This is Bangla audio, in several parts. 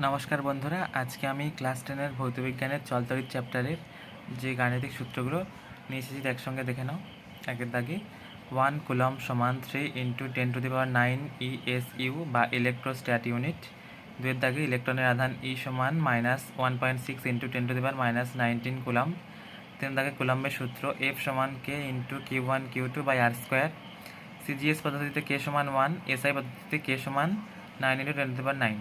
নমস্কার বন্ধুরা, আজকে আমি ক্লাস 10-এর ভৌতবিজ্ঞানের চলতরিৎ চ্যাপ্টারের যে গাণিতিক সূত্রগুলো নিয়ে এসেছি একসঙ্গে দেখে নাও। একের দাগে 1 কুলম্ব সমান 3 × 10⁹ ESU বা ইলেকট্রোস্ট্যাট ইউনিট। দুয়ের দাগে ইলেকট্রনের আধান E সমান -1.6 × 10⁻19 কুলম্ব। তিন দাগে কুলম্বের সূত্র F সমান K × Q1 Q2 / R²। CGS পদ্ধতিতে K সমান 1, SI পদ্ধতিতে K সমান 9 × 10⁹।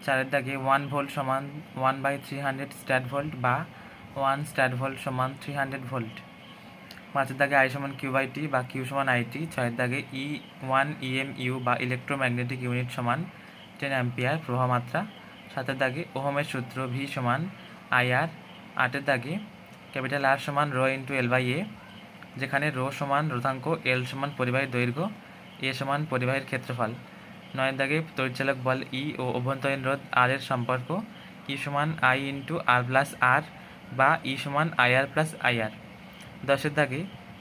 চারের দাগে 1 ভোল্ট সমান 1/300 স্ট্যাট ভোল্ট বা 1 স্ট্যাট ভোল্ট সমান 300 ভোল্ট। পাঁচের দাগে I সমান Q/T বা Q সমান IT। ছয়ের দাগে E1 EMU বা ইলেকট্রোম্যাগনেটিক ইউনিট সমান 10 অ্যাম্পিয়ার প্রবাহ মাত্রা। সাতের দাগে ওহমের সূত্র V সমান IR। আটের দাগে ক্যাপিটাল R সমান ρ × L/A, যেখানে ρ সমান রোধাঙ্ক, L সমান পরিবাহীর দৈর্ঘ্য, A সমান পরিবাহীর ক্ষেত্রফল। নয়ের দাগে তড়িৎচালক বল E ও অভ্যন্তরীণ রোধ R এর সম্পর্ক E সমান I × R+R বা E সমান IR+IR। দশের দাগে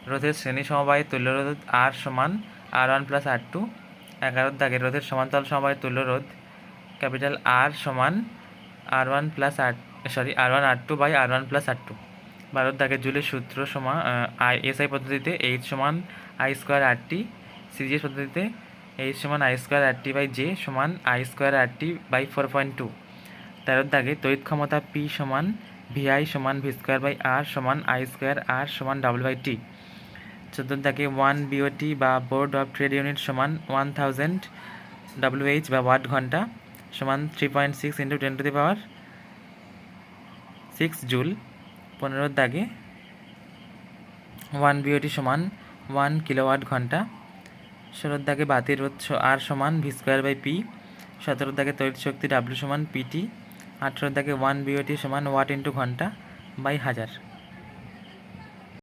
রোধের শ্রেণী সমবায়ের তুল্যরোধ R সমান R1+R2। এগারোর দাগে রোধের সমান্তরাল সমবায়ের তুল্যরোধ ক্যাপিটাল R সমান R1R2/R1+R2। বারোর দাগে জুলের সূত্র সমান SI পদ্ধতিতে H সমান I²RT, CGS পদ্ধতিতে H সমান I²RT/J সমান I²RT/4.2। তেরোর দাগে তড়িৎ ক্ষমতা P সমান VI সমান V²/R সমান I²R সমান W/T। চোদ্দোর দাগে 1 BOT বা বোর্ড অফ ট্রেড ইউনিট সমান 1000 WH বা ওয়াট ঘন্টা সমান 3.6 × 10⁶ জুল। পনেরোর দাগে 1 BOT সমান 1 কিলোওয়াট ঘন্টা। ষোলোর দাগে বাতির রোধ R সমান V²/P। সতেরোর দাগে তড়িৎ শক্তি W সমান PT। আঠেরোর দাগে 1 BOT সমান ওয়াট × ঘন্টা/1000।